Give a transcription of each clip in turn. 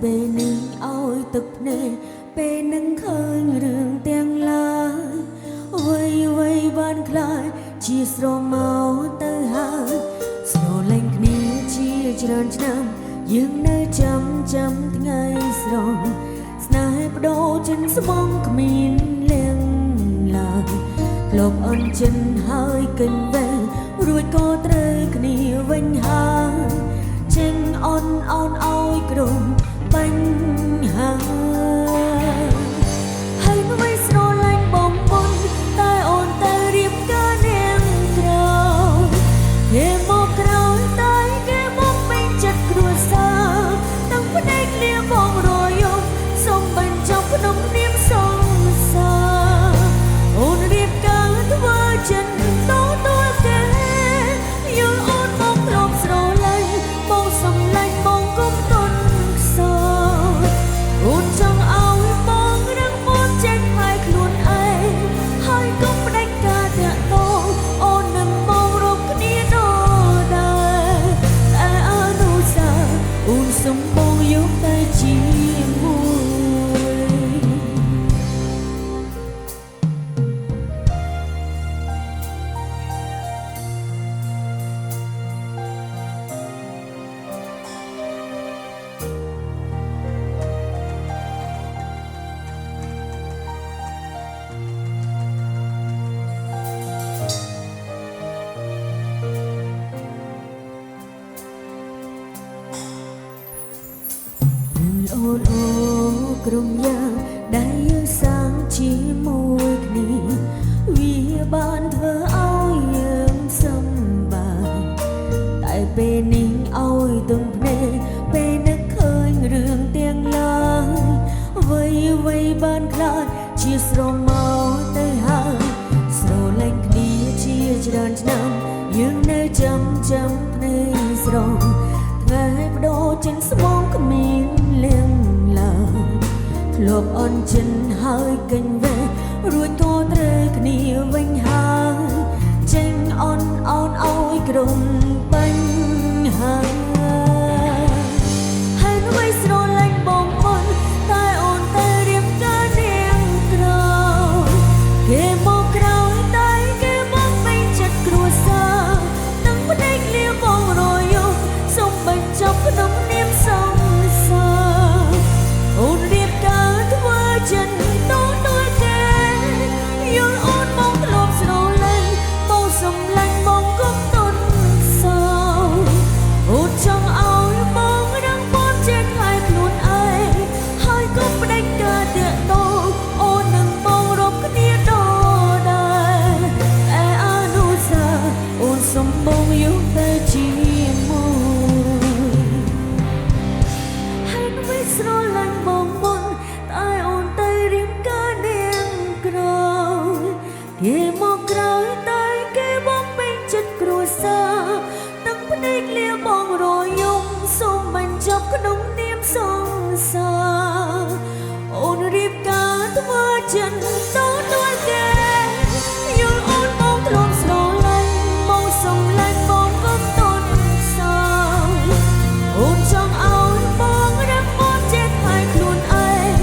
ពេលនឹងឲ្យទឹកភ្នែកពេលនឹងឃើញរឿងទាំងឡាយអ្វីបានខ្លាចជាស្រមោទៅហើយស្រលាញ់គ្នាជាច្រើនឆ្នាំយើងនៅចាំថ្ងៃស្រងស្នេហ៍បដូរចិនស្មងគ្មានលៀងឡើយធ្លាប់អន់ចិនហើយកិនវែងរួចក៏ត្រូវគ្នាវិញហើយចេញអន់ឲ្យក្រុមបញ្ហាហើយមិនស្រឡាញ់បងមុនតែអូនទៅរៀបការនាងក្រោយគេមកក្រោយតែគេមកពេញចិត្តគ្រួសារទាំងផ្នែកលៀបងរយំសូមបញ្ចប់ក្នុងនាមសង្សារអូនរៀបការធ្វើចិនតទួលគេយល់អូនមកធ្លាប់ស្រឡាញ់បងសំឡាញ់បងគុំទុនខ្សោយអូនចង់ឲ្យបងរឹងមាំចេញហើយខ្លួនឯងហើយគុំផ្ដាច់ការតាក់ទងអូននឹងបងរកគ្នាដល់ដែរតែអនុស្សាវរីយ៍អូនសុំបងយកទៅជាមួយអូនក្រុមយ៉ាងដែលយើងសាងជាមួយគ្នាវាបានធ្វើឲ្យយើងសម្បាយតែពេលនេះឲ្យទំភ្នែកពេលនឹកឃើញរឿងទាំងឡាយអ្វីបានខ្លាចជាស្រមោទៅហើយស្រលាញ់គ្នាជាច្រើនឆ្នាំយើងនៅចាំភ្នែកស្រងថ្ងៃបដូរចិនស្មងគ្មានលៀងឡើយធ្លាប់អន់ចិនហើយកិនវែងរួចក៏ត្រូវគ្នាវិញហើយចេញអន់ឲ្យក្រុមបញ្ហាហើយមិនស្រឡាញ់បងមុនតែអូនទៅរៀបការនាងក្រោយគេមកក្រោយតែគេមកពេញចិត្តគ្រួសារទាំងផ្នែកលៀបងរយំសូមបញ្ចប់ក្នុងនាមសង្សារអូនរៀបការធ្វើចិនតទួលគេយល់អូនមកធ្លាប់ស្រឡាញ់បងសំឡាញ់បងគុំទុនខ្សោយអូនចង់ឲ្យបងរឹងមាំចេញហើយខ្លួនឯងហើយក៏ផ្ដាច់ការតាក់ទងអូននឹងបងរកគ្នាដល់ដែរតែអនុស្សាវរីយ៍អូនសុំបងយកទៅជាមួយហើយមិនស្រឡាញ់បងមុនតែអូនទៅរៀបការនាងក្រោយគេមកក្រោយតែគេមកពេញចិត្តគ្រួសារទាំងផ្នែកលៀបងរយំសូមបញ្ចប់ក្នុងនាមសង្សារអូនរៀបការធ្វើចិនតទួលគេយល់អូនមកធ្លាប់ស្រឡាញ់មកសំឡាញ់បងគុំទុនខ្សោយអូនចង់ឲ្យបងរឹងមាំចេះហើយខ្លួនឯង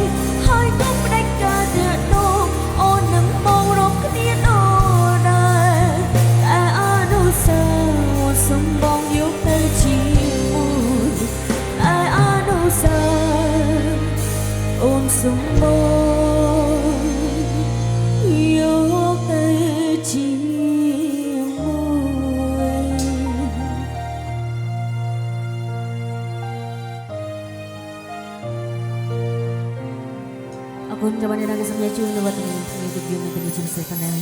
ហើយគុំផ្ដាច់ការតាក់ទងអូននឹងបងរកគ្នាដល់ដែរតែអនុស្សាវរីយ៍សូមបងយកទៅជាមួយតែអនុស្សាវរីយ៍អូនសូមបងយកទៅជាមួយអរគុណចាំបានដល់សម្រាប់ជួយនៅវត្តនេះvideo នេះជាស្អីប៉ុណ្ណឹង